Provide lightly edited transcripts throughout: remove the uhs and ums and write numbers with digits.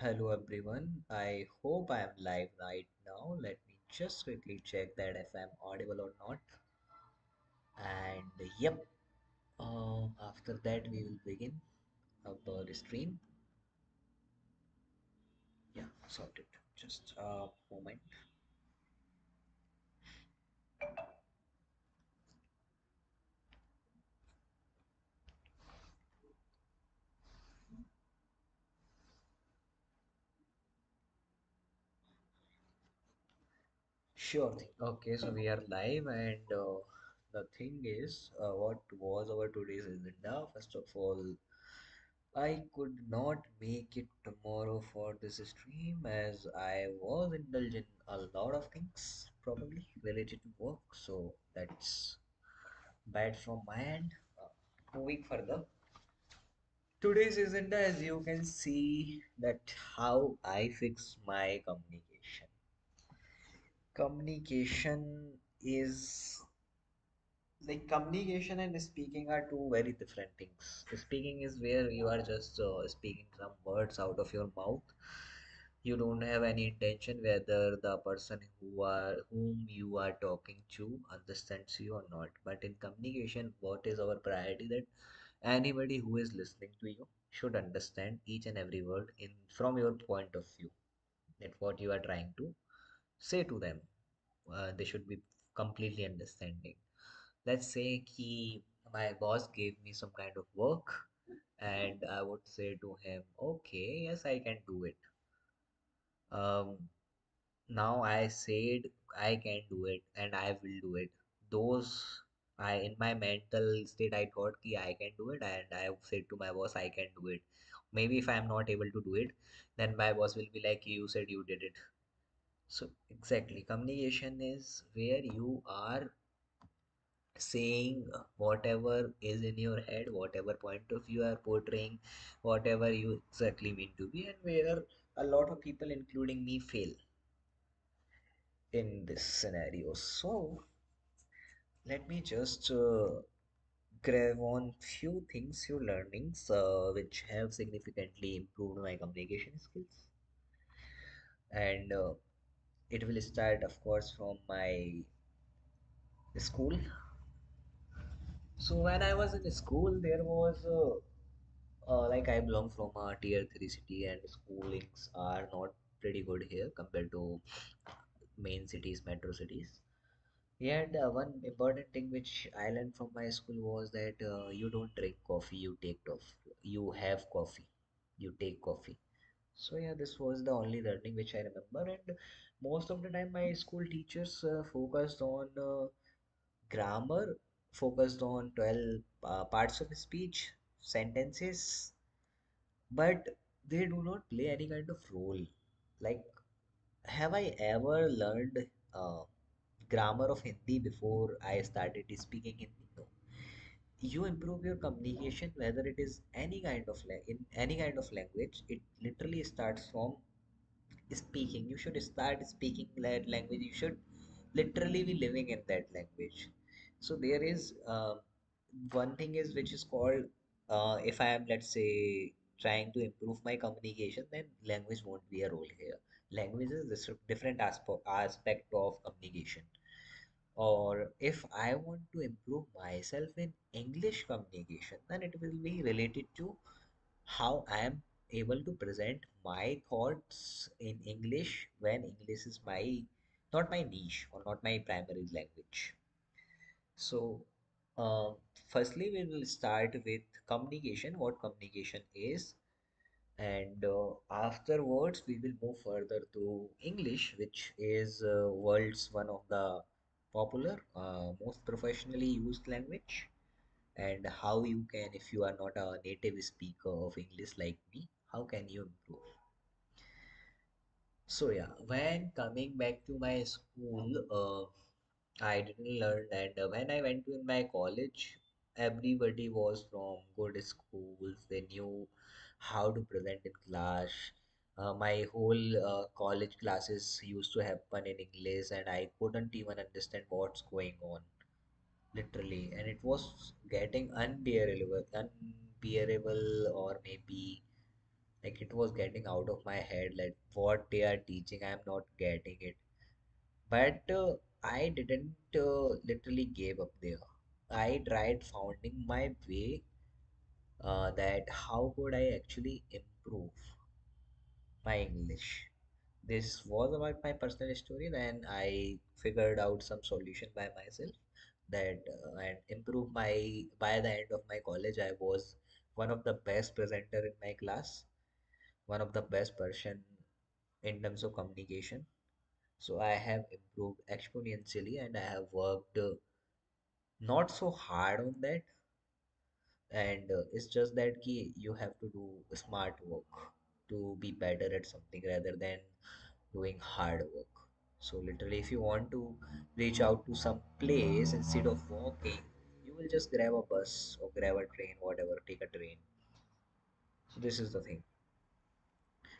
Hello everyone, I hope I am live right now. Let me just quickly check that if I'm audible or not. And yep, after that we will begin our stream. Yeah, sorted. Just a moment. Sure thing. Okay, so we are live, and the thing is, what was our today's agenda? First of all, I could not make it tomorrow for this stream as I was indulged in a lot of things, probably related to work. So that's bad from my end. Moving further, today's agenda, as you can see, that how I fix my communication. Communication is communication and speaking are two very different things. Speaking is where you are just speaking some words out of your mouth. You don't have any intention whether the person whom you are talking to understands you or not. But in communication, what is our priority? That anybody who is listening to you should understand each and every word in from your point of view. That what you are trying to say to them. They should be completely understanding. Let's say my boss gave me some kind of work, and I would say to him, okay, yes, I can do it. Um, Now I said I can do it and I will do it. Those I in my mental state I thought ki I can do it, and I said to my boss I can do it. Maybe if I'm not able to do it, then my boss will be like, you said you did it. So exactly, communication is where you are saying whatever is in your head, whatever point of view you are portraying, whatever you exactly mean to be, and where a lot of people, including me, fail in this scenario. So let me just grab on few things, few learnings which have significantly improved my communication skills, and it will start, of course, from my school. So when I was in school, there was like I belong from a tier 3 city, and schoolings are not pretty good here compared to main cities, metro cities. And one important thing which I learned from my school was that you don't drink coffee, you take coffee. You have coffee, you take coffee. So yeah, this was the only learning which I remember. And most of the time, my school teachers focused on grammar, focused on 12 parts of speech, sentences, but they do not play any kind of role. Like, have I ever learned grammar of Hindi before I started speaking Hindi? No. You improve your communication whether it is any kind of in any kind of language. It literally starts from speaking. You should start speaking that language. You should literally be living in that language. So there is one thing is which is called if I am, let's say, trying to improve my communication, then language won't be a role here. Language is this different aspect of communication. Or if I want to improve myself in English communication, then it will be related to how I am able to present my thoughts in English when English is my not my niche or not my primary language. So, firstly, we will start with communication, what communication is, and afterwards we will move further to English, which is world's one of the popular, most professionally used language, and how you can, if you are not a native speaker of English like me, how can you improve? So yeah, when coming back to my school, I didn't learn, and when I went to in my college, everybody was from good schools. They knew how to present in class. My whole college classes used to happen in English, and I couldn't even understand what's going on, literally, and it was getting unbearable, or maybe Like it was getting out of my head, like what they are teaching, I'm not getting it. But I didn't literally gave up there. I tried finding my way, that how could I actually improve my English. This was about my personal story. Then I figured out some solution by myself, that and improve my. By the end of my college, I was one of the best presenter in my class, one of the best person in terms of communication. So I have improved exponentially, and I have worked not so hard on that. And it's just that key you have to do smart work to be better at something rather than doing hard work. So literally, if you want to reach out to some place instead of walking, you will just grab a bus or grab a train, whatever, take a train. So this is the thing.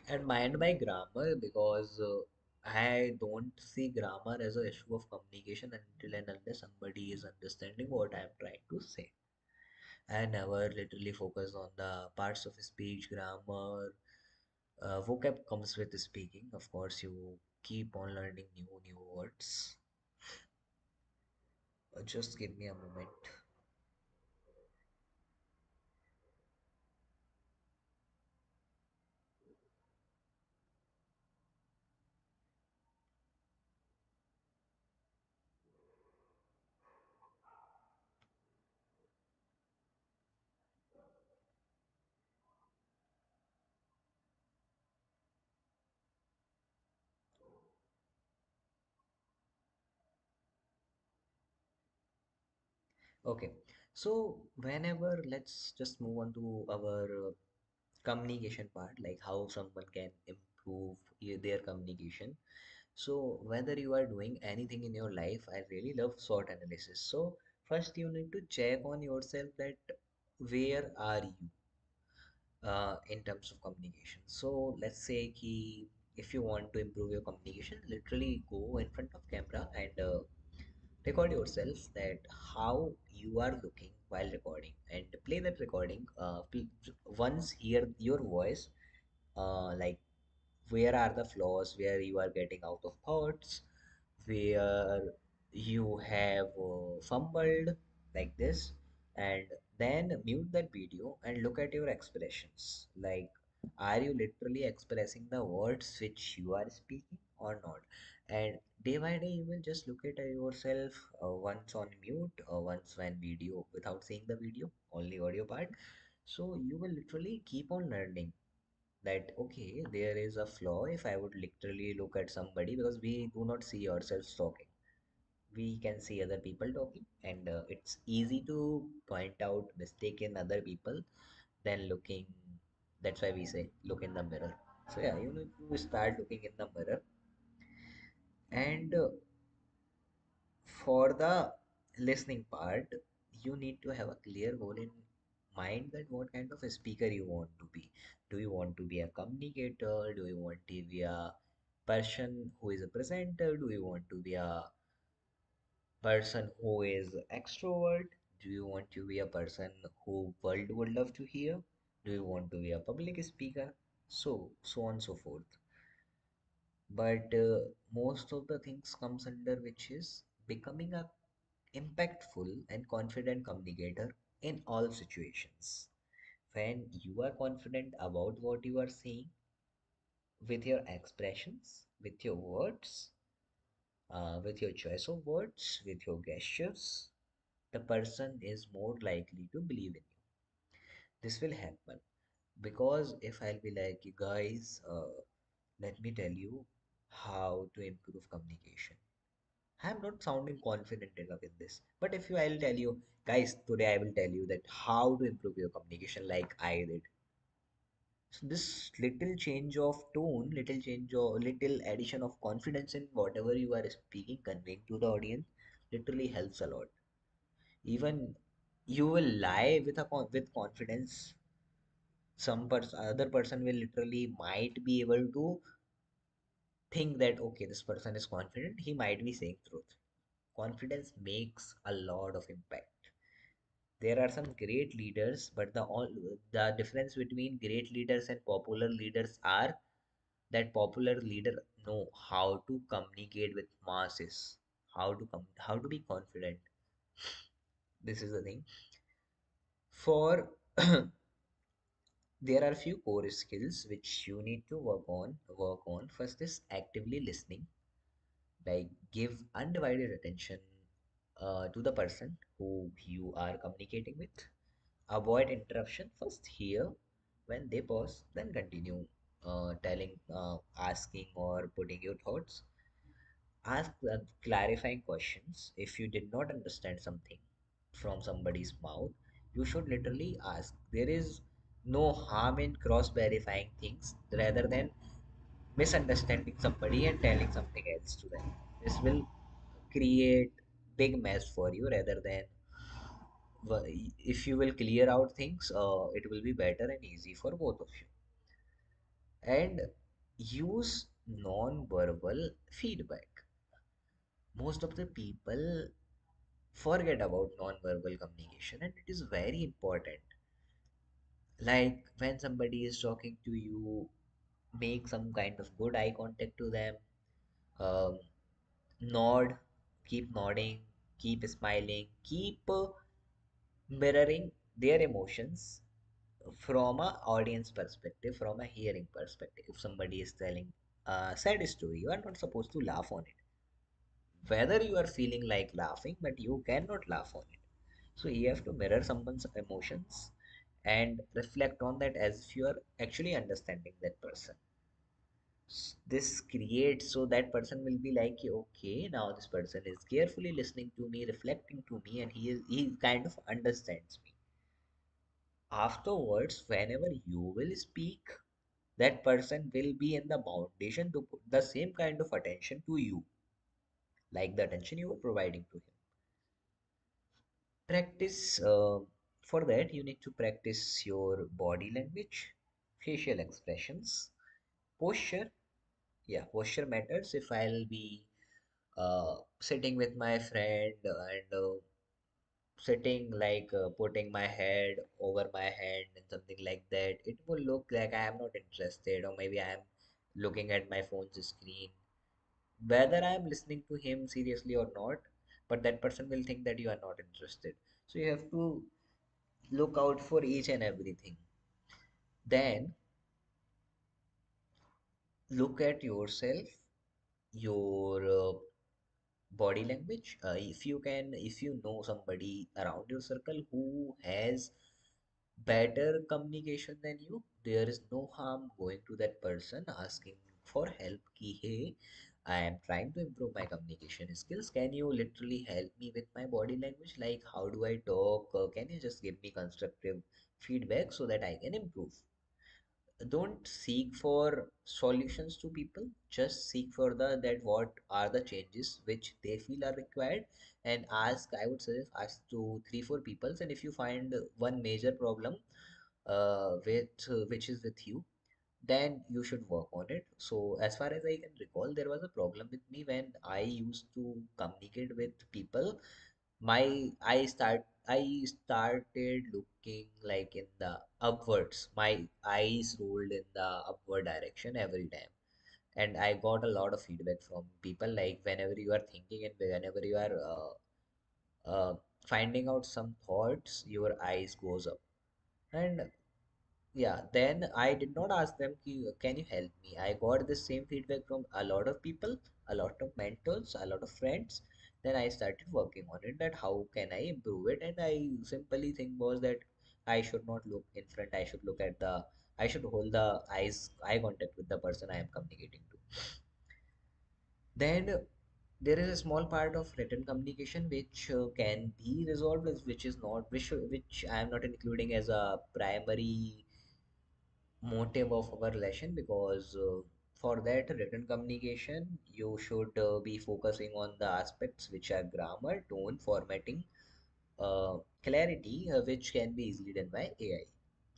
And mind by grammar, because I don't see grammar as an issue of communication until and unless somebody is understanding what I'm trying to say. I never literally focus on the parts of speech, grammar. Vocab comes with speaking. Of course, you keep on learning new words. Just give me a moment. Okay, so whenever let's just move on to our communication part, like how someone can improve their communication. So whether you are doing anything in your life, I really love SWOT analysis. So first you need to check on yourself that where are you in terms of communication. So let's say ki, if you want to improve your communication, literally go in front of camera and record yourself that how you are looking while recording and play that recording. Once hear your voice, like where are the flaws, where you are getting out of thoughts, where you have fumbled, like this. And then mute that video and look at your expressions, like are you literally expressing the words which you are speaking or not. And day by day you will just look at yourself, once on mute or once when video without seeing the video, only audio part. So you will literally keep on learning that okay, there is a flaw if I would literally look at somebody, because we do not see ourselves talking, we can see other people talking. And it's easy to point out mistake in other people than looking. That's why we say look in the mirror. So yeah, you need to start looking in the mirror. And for the listening part, you need to have a clear goal in mind, that what kind of a speaker you want to be. Do you want to be a communicator? Do you want to be a person who is a presenter? Do you want to be a person who is extrovert? Do you want to be a person who world would love to hear? Do you want to be a public speaker? So on so forth. But most of the things comes under which is becoming a impactful and confident communicator in all situations. When you are confident about what you are saying, with your expressions, with your words, with your choice of words, with your gestures, the person is more likely to believe in you. This will happen because if I'll be like, "You guys, let me tell you how to improve communication." I'm not sounding confident enough in this. But if you, I'll tell you, guys, today I will tell you that how to improve your communication like I did. So this little change of tone, little change or little addition of confidence in whatever you are speaking, conveying to the audience, literally helps a lot. Even you will lie with with confidence. Other person will literally might be able to think that okay, this person is confident. He might be saying truth. Confidence makes a lot of impact. There are some great leaders, but the difference between great leaders and popular leaders are that popular leader know how to communicate with masses, how to be confident. This is the thing. For there are few core skills which you need to work on. First is actively listening, like give undivided attention to the person who you are communicating with. Avoid interruption. First hear, when they pause, then continue asking or putting your thoughts. Ask clarifying questions. If you did not understand something from somebody's mouth, you should literally ask. There is no harm in cross verifying things rather than misunderstanding somebody and telling something else to them. This will create big mess for you rather than if you will clear out things, it will be better and easy for both of you. And use non-verbal feedback. Most of the people forget about non-verbal communication, and it is very important. Like when somebody is talking to you, make some kind of good eye contact to them. um, Nod, keep nodding, keep smiling, keep mirroring their emotions from a audience perspective, from a hearing perspective. If somebody is telling a sad story, you are not supposed to laugh on it. Whether you are feeling like laughing, but you cannot laugh on it. So you have to mirror someone's emotions and reflect on that as if you are actually understanding that person. This creates so that person will be like, okay, now this person is carefully listening to me, reflecting to me, and he kind of understands me. Afterwards, whenever you will speak, that person will be in the foundation to put the same kind of attention to you, like the attention you were providing to him. Practice for that, you need to practice your body language, facial expressions, posture. Yeah, posture matters. If I'll be sitting with my friend and sitting like putting my head over my hand and something like that, it will look like I am not interested, or maybe I am looking at my phone's screen. Whether I am listening to him seriously or not, but that person will think that you are not interested. So you have to look out for each and everything. Then look at yourself, your body language. If you know somebody around your circle who has better communication than you, there is no harm going to that person asking for help. Ki, hey, I am trying to improve my communication skills. Can you literally help me with my body language? Like, how do I talk? Can you just give me constructive feedback so that I can improve? Don't seek for solutions to people, just seek for the that what are the changes which they feel are required, and ask, I would suggest ask to 3 4 people, and if you find one major problem which is with you, then you should work on it. So as far as I can recall, there was a problem with me when I used to communicate with people. I started looking like in the upwards. My eyes rolled in the upward direction every time. And I got a lot of feedback from people, like whenever you are thinking and whenever you are finding out some thoughts, your eyes goes up. And yeah, then I did not ask them, can you help me? I got the same feedback from a lot of people, a lot of mentors, a lot of friends. Then I started working on it, that how can I improve it? And I simply think was that I should not look in front. I should hold the eye contact with the person I am communicating to. Then there is a small part of written communication which can be resolved, which is not, which I am not including as a primary motive of our relation, because for that written communication you should be focusing on the aspects which are grammar, tone, formatting, clarity, which can be easily done by AI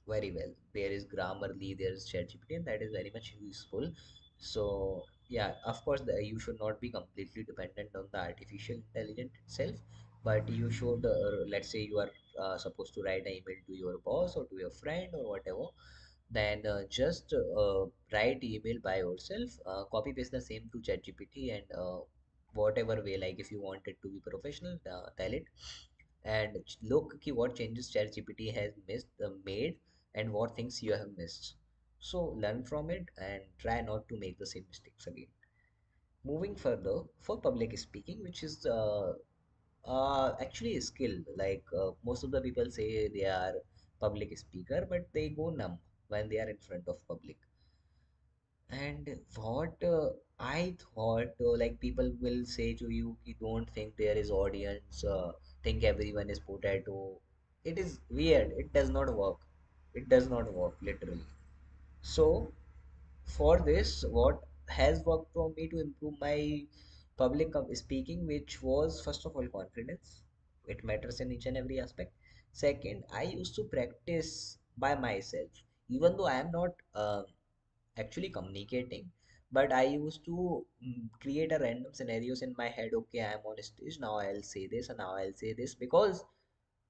very well. There is Grammarly, there is ChatGPT, and that is very much useful. So yeah, of course, you should not be completely dependent on the artificial intelligence itself, but you should, let's say you are supposed to write an email to your boss or to your friend or whatever, then just write email by yourself, copy paste the same to ChatGPT, and whatever way, like if you want it to be professional, tell it, and look ki what changes ChatGPT has made, and what things you have missed. So learn from it and try not to make the same mistakes again. Moving further, for public speaking, which is actually a skill. Like most of the people say they are public speaker, but they go numb when they are in front of public. And what I thought, like people will say to you, you don't think there is audience, think everyone is potato. It is weird. It does not work. It does not work literally. So for this, what has worked for me to improve my speaking, which was first of all confidence. It matters in each and every aspect. Second, I used to practice by myself, even though I am not actually communicating, but I used to create a random scenarios in my head. Okay, I am on stage now, I'll say this and now I'll say this, because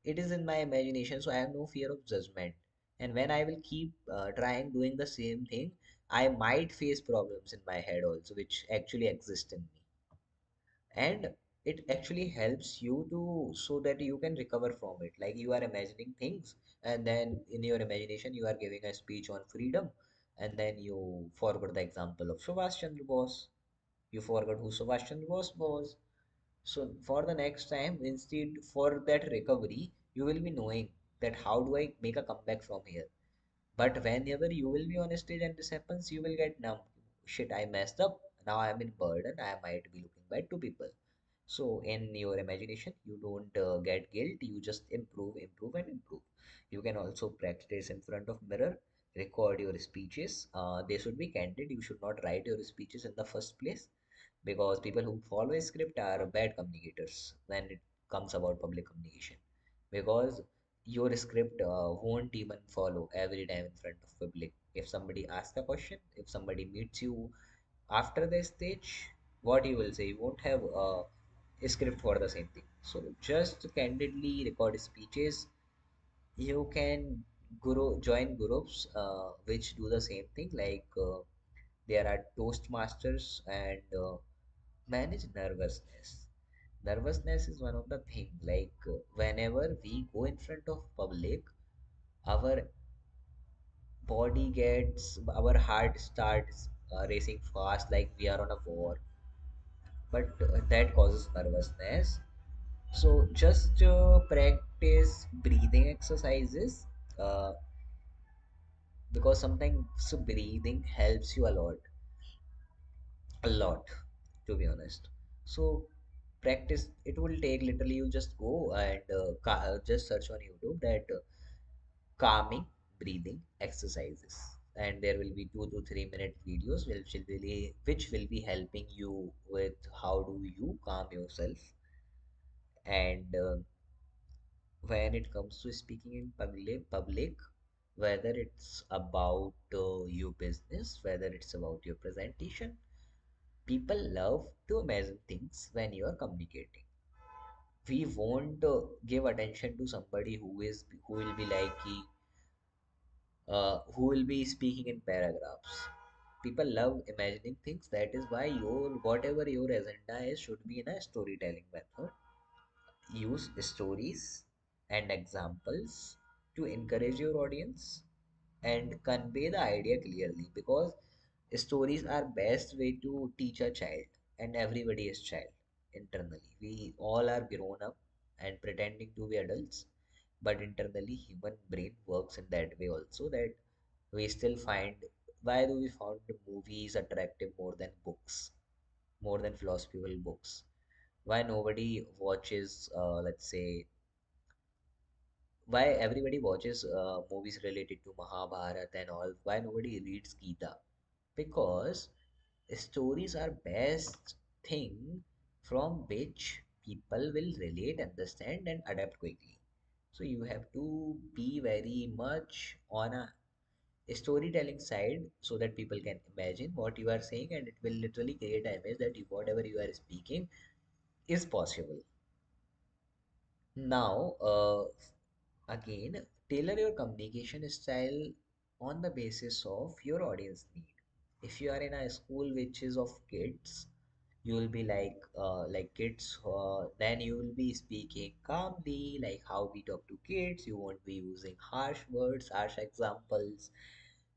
it is in my imagination, so I have no fear of judgment. And when I will keep trying doing the same thing, I might face problems in my head also, which actually exist in me. And it actually helps you to, so that you can recover from it. Like you are imagining things, and then in your imagination you are giving a speech on freedom, and then you forgot the example of Subhash Chandra Bose. You forgot who Subhash Chandra Bose was. So for the next time, instead for that recovery, you will be knowing that how do I make a comeback from here. But whenever you will be on stage and this happens, you will get numb. Shit, I messed up. Now I'm in burden. I might be looking bad to people. So in your imagination, you don't get guilt. You just improve, improve, and improve. You can also practice in front of mirror. Record your speeches. They should be candid. You should not write your speeches in the first place, because people who follow a script are bad communicators when it comes about public communication, because your script won't even follow every time in front of public. If somebody asks a question, if somebody meets you after the stage, what you will say, you won't have a script for the same thing. So just candidly record speeches. You can join groups which do the same thing, like there are toastmasters, and manage nervousness. Nervousness is one of the thing, like whenever we go in front of public, our our heart starts racing fast, like we are on a war, but that causes nervousness. So just practice breathing exercises, uh, because sometimes breathing helps you a lot, to be honest. So practice, it will take literally, you just go and just search on YouTube that calming breathing exercises, and there will be 2 to 3 minute videos which will be helping you with how do you calm yourself. And when it comes to speaking in public, whether it's about your business, whether it's about your presentation, people love to imagine things when you are communicating. We won't give attention to somebody who will be like who will be speaking in paragraphs. People love imagining things. That is why your whatever your agenda is should be in a storytelling method. Use stories and examples to encourage your audience and convey the idea clearly, because stories are best way to teach a child, and everybody is child internally. We all are grown up and pretending to be adults, but internally human brain works in that way also, that we still find, why do we find movies attractive more than books, more than philosophical books? Why nobody watches let's say, why everybody watches movies related to Mahabharata and all? Why nobody reads Gita? Because stories are best thing from which people will relate, understand, and adapt quickly. So you have to be very much on a storytelling side, so that people can imagine what you are saying, and it will literally create an image that whatever you are speaking is possible. Now, Again, tailor your communication style on the basis of your audience need. If you are in a school which is of kids, you will be like kids, then you will be speaking calmly, like how we talk to kids. You won't be using harsh words, harsh examples.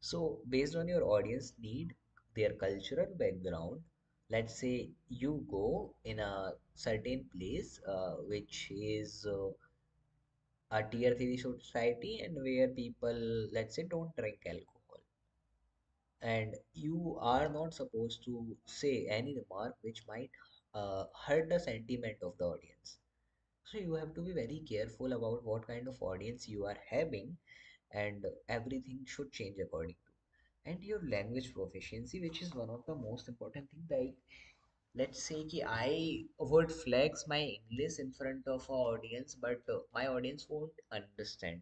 So based on your audience need, their cultural background, let's say you go in a certain place which is a tier 3 society, and where people, let's say, don't drink alcohol, and you are not supposed to say any remark which might hurt the sentiment of the audience. So you have to be very careful about what kind of audience you are having, and everything should change according to. And your language proficiency, which is one of the most important thing. Like, let's say कि I would flex my English in front of a audience, but my audience won't understand.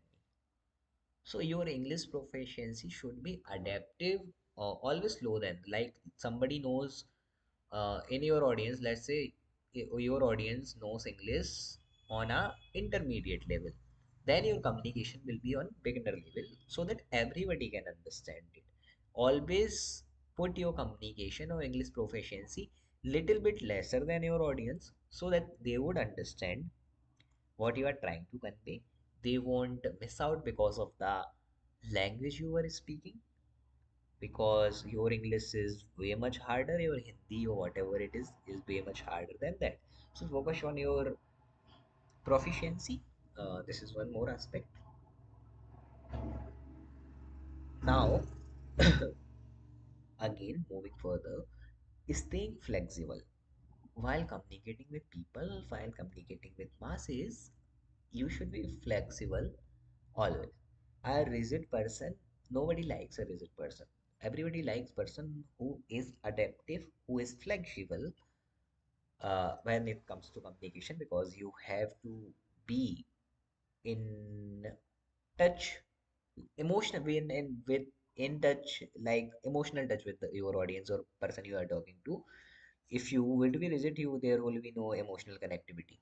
So your English proficiency should be adaptive, always slow then. Like somebody knows in your audience, let's say your audience knows English on a intermediate level. Then your communication will be on beginner level so that everybody can understand it. Always put your communication or English proficiency little bit lesser than your audience so that they would understand what you are trying to convey. They won't miss out because of the language you are speaking, because your English is way much harder, your Hindi or whatever it is way much harder than that. So focus on your proficiency. This is one more aspect. Now, again, moving further, staying flexible while communicating with people, while communicating with masses, you should be flexible always. A rigid person, nobody likes a rigid person. Everybody likes person who is adaptive, who is flexible when it comes to communication, because you have to be in touch, emotional, be with in touch, like emotional touch with your audience or person you are talking to. If you will be rigid, you there will be no emotional connectivity.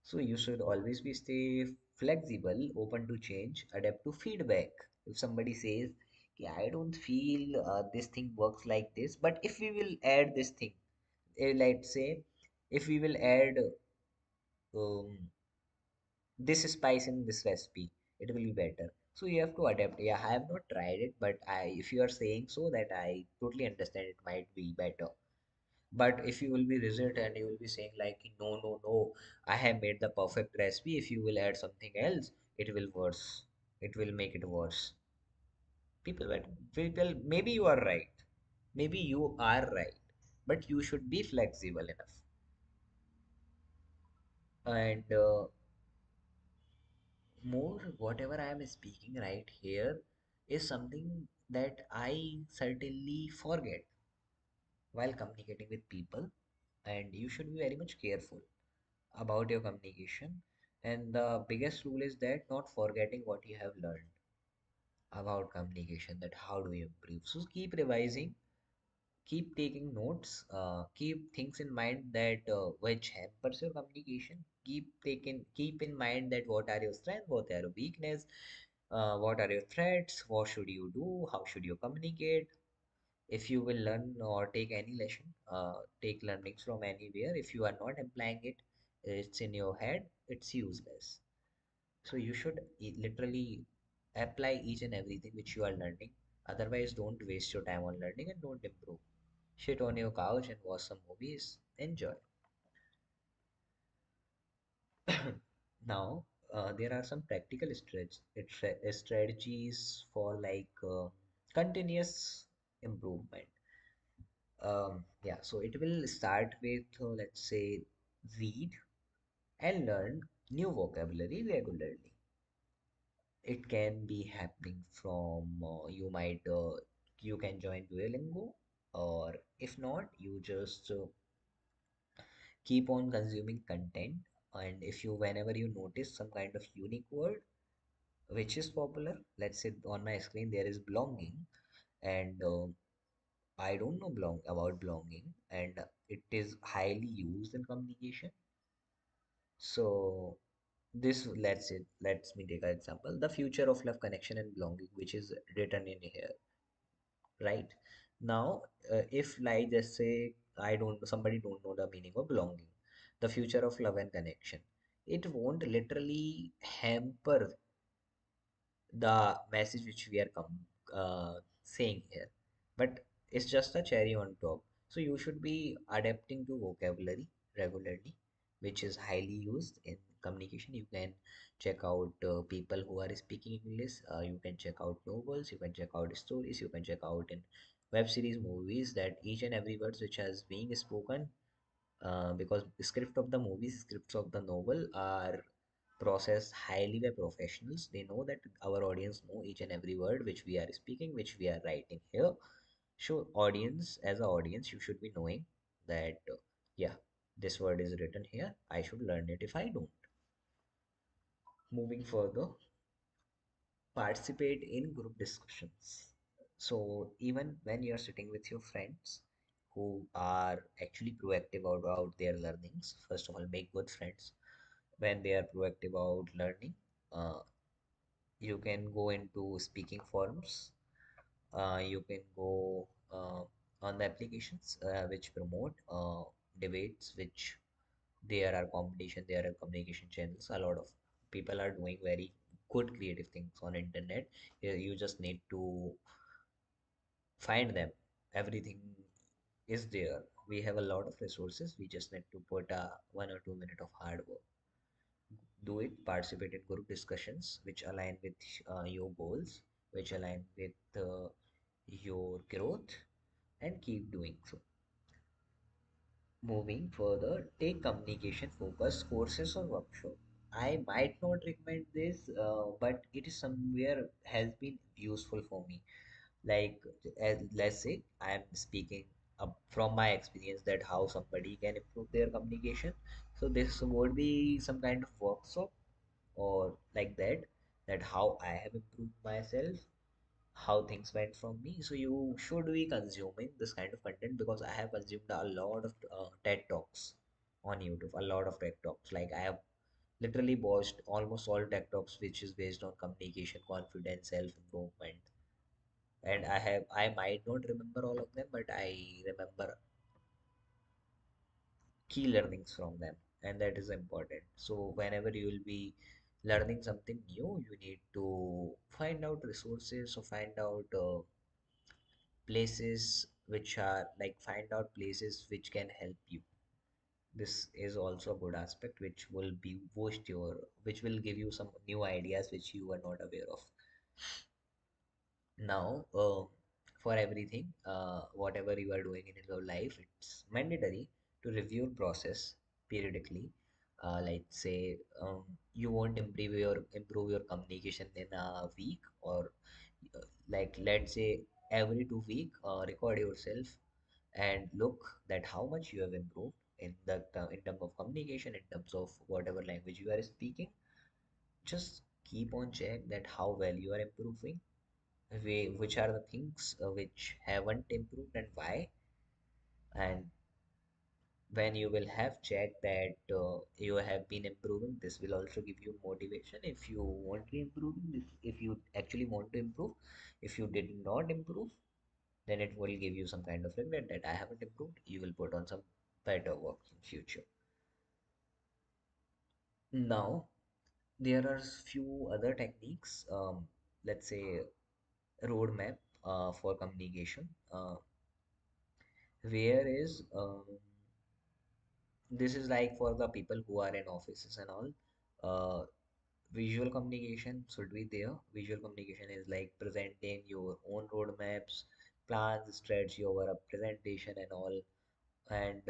So you should always be stay flexible, open to change, adapt to feedback. If somebody says, "Yeah, I don't feel this thing works like this, but if we will add this thing, let's say, if we will add um, this spice in this recipe, it will be better." So you have to adapt. Yeah, I have not tried it, but if you are saying so, that I totally understand, it might be better. But if you will be rigid and you will be saying like, no, no, no, I have made the perfect recipe. If you will add something else, it will worse. It will make it worse. People, maybe you are right. Maybe you are right. But you should be flexible enough. And more, whatever I am speaking right here is something that I certainly forget while communicating with people. And you should be very much careful about your communication. And the biggest rule is that not forgetting what you have learned about communication, that how do you improve. So keep revising, keep taking notes, keep things in mind that which hampers your communication. Keep in mind that what are your strengths, what are your weakness, what are your threats, what should you do, how should you communicate. If you will learn or take any lesson, take learnings from anywhere, if you are not applying it, it's in your head, it's useless. So you should literally apply each and everything which you are learning. Otherwise, don't waste your time on learning and don't improve. Sit on your couch and watch some movies. Enjoy. Now, there are some practical strategies for continuous improvement. Yeah, so it will start with, let's say, read and learn new vocabulary regularly. It can be happening from you can join Duolingo, or if not, you just keep on consuming content. And if you whenever you notice some kind of unique word which is popular, let's say on my screen there is belonging, and I don't know about belonging, and it is highly used in communication. So This lets me take an example. The future of love, connection, and belonging, which is written in here, right? Now, if like just say I don't, somebody don't know the meaning of belonging, the future of love and connection, it won't literally hamper the message which we are saying here, but it's just a cherry on top. So you should be adapting to vocabulary regularly, which is highly used in communication. You can check out people who are speaking English. You can check out novels, you can check out stories, you can check out in web series, movies, that each and every words which has being spoken, because the script of the movies, scripts of the novel are processed highly by professionals. They know that our audience know each and every word which we are speaking, which we are writing here. So audience, as an audience, you should be knowing that yeah, this word is written here. I should learn it if I don't. Moving further, participate in group discussions. So even when you're sitting with your friends who are actually proactive about their learnings, first of all, make good friends. When they are proactive about learning, uh, you can go into speaking forums. You can go on the applications which promote debates, which there are competition, there are communication channels. A lot of people are doing very good creative things on internet. You just need to find them. Everything is there. We have a lot of resources. We just need to put 1 or 2 minutes of hard work. Do it. Participate in group discussions which align with your goals, which align with your growth, and keep doing so. Moving further, take communication focused courses or workshop. I might not recommend this, but it is somewhere has been useful for me. Like, let's say I am speaking from my experience that how somebody can improve their communication. So this would be some kind of workshop or like that, that how I have improved myself, how things went from me. So you should be consuming this kind of content, because I have consumed a lot of TED Talks on YouTube, a lot of TED Talks. Like I have literally watched almost all TED Talks which is based on communication, confidence, self-improvement. And I might not remember all of them, but I remember key learnings from them, and that is important. So whenever you will be learning something new, you need to find out resources or find out places which are like, find out places which can help you. This is also a good aspect which will be boost your, which will give you some new ideas which you were not aware of. Now, for everything, whatever you are doing in your life, it's mandatory to review process periodically. Like say, you won't improve your communication in a week, or like let's say every 2 week, record yourself and look that how much you have improved in the in terms of communication, in terms of whatever language you are speaking. Just keep on check that how well you are improving, which are the things which haven't improved and why. And when you will have checked that you have been improving, this will also give you motivation if you want to improve this, if you actually want to improve. If you did not improve, then it will give you some kind of regret that I haven't improved. You will put on some better work in future. Now, there are few other techniques, let's say roadmap for communication, where is this is like for the people who are in offices and all. uh, Visual communication should be there. Visual communication is like presenting your own roadmaps, plans, strategy over a presentation and all. And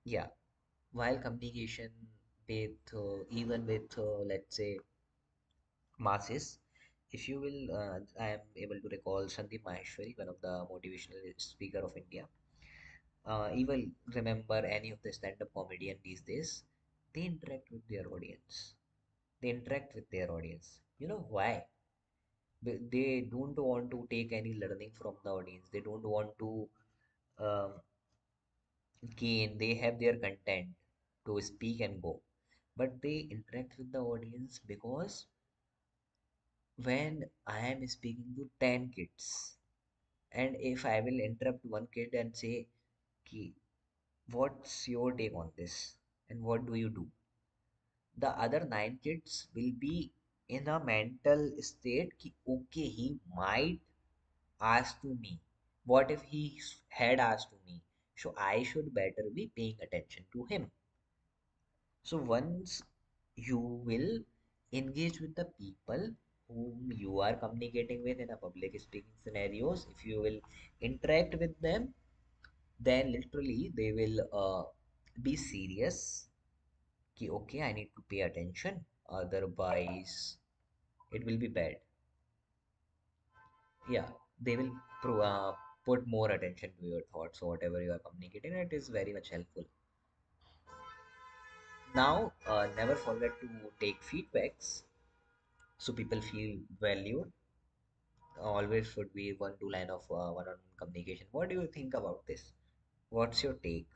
yeah, while communication with even with let's say masses, if you will, I am able to recall Sandeep Maheshwari, one of the motivational speaker of India. You will remember any of the stand-up comedian these days. They interact with their audience. They interact with their audience. You know why? They don't want to take any learning from the audience. They don't want to um, gain. They have their content to speak and go. but they interact with the audience because when I am speaking to 10 kids, and if I will interrupt one kid and say, Ki, what's your take on this? And what do you do? The other 9 kids will be in a mental state ki, okay, he might ask to me. What if he had asked to me? So I should better be paying attention to him. So once you will engage with the people whom you are communicating with in a public speaking scenarios, if you will interact with them, then literally they will be serious. Ki, okay, I need to pay attention. Otherwise, it will be bad. Yeah, they will put more attention to your thoughts or whatever you are communicating. It is very much helpful. Now, never forget to take feedbacks so people feel valued. Always should be one two line of one-on-one communication. What do you think about this? What's your take?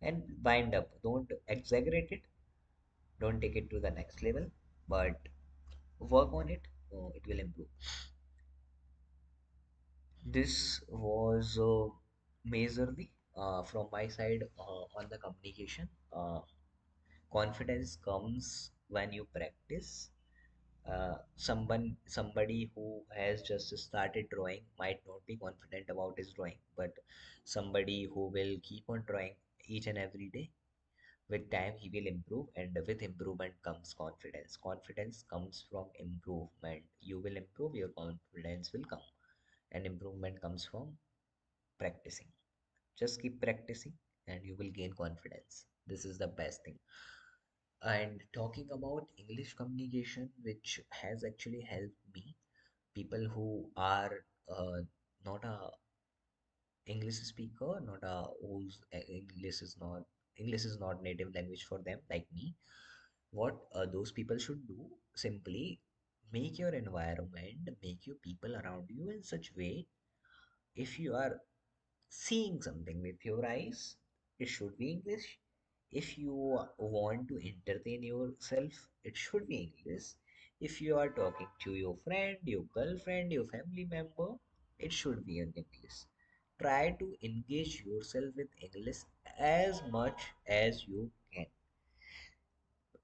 And wind up. Don't exaggerate it. Don't take it to the next level, but work on it. It will improve. This was majorly from my side on the communication. Confidence comes when you practice. Somebody who has just started drawing might not be confident about his drawing, but somebody who will keep on drawing each and every day, with time he will improve, and with improvement comes confidence. Confidence comes from improvement. You will improve, your confidence will come, and improvement comes from practicing. Just keep practicing and you will gain confidence. This is the best thing. And talking about English communication, which has actually helped me, people who are not a English speaker, not a whose English is not native language for them, like me. What those people should do, simply make your environment, make your people around you in such way. If you are seeing something with your eyes, it should be English. If you want to entertain yourself, it should be English. If you are talking to your friend, your girlfriend, your family member, it should be in English. Try to engage yourself with English as much as you can.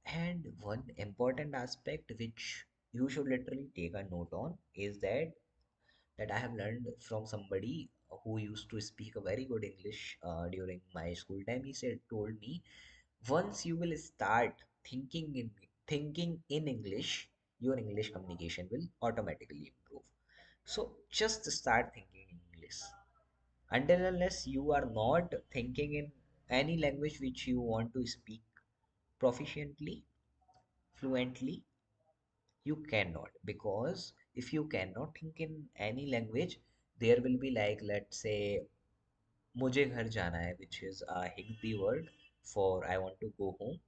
And one important aspect which you should literally take a note on is that I have learned from somebody who used to speak a very good English during my school time. He said, told me, once you will start thinking in English, your English communication will automatically improve. So just start thinking in English. Until unless you are not thinking in any language which you want to speak proficiently, fluently, you cannot, because if you cannot think in any language, there will be like, let's say, मुझे घर जाना है, which is a Hindi word for I want to go home.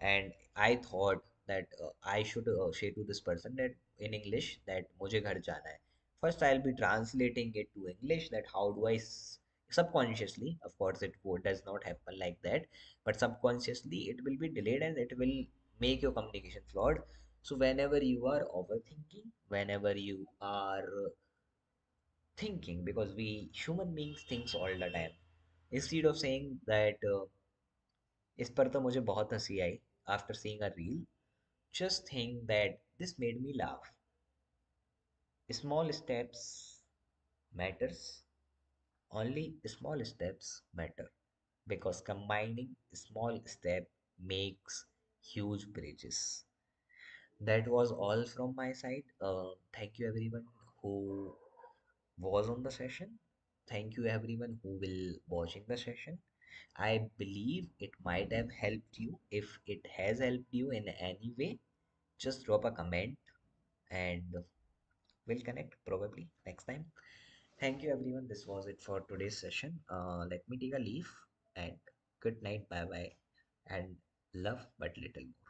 And I thought that I should say to this person that in English that मुझे घर जाना है. First I'll be translating it to English, that how do subconsciously, of course it does not happen like that, but subconsciously it will be delayed and it will make your communication flawed. So whenever you are overthinking, whenever you are thinking, because we human beings thinks all the time, instead of saying that इस पर तो मुझे बहुत हंसी आई after seeing a reel, just think that this made me laugh. Small steps matters. Only small steps matter, because combining small step makes huge bridges. That was all from my side. Thank you everyone who was on the session. Thank you everyone who will watching the session. I believe it might have helped you. If it has helped you in any way, just drop a comment and we'll connect probably next time. Thank you everyone. This was it for today's session. Let me take a leave and good night. Bye bye and love but little more.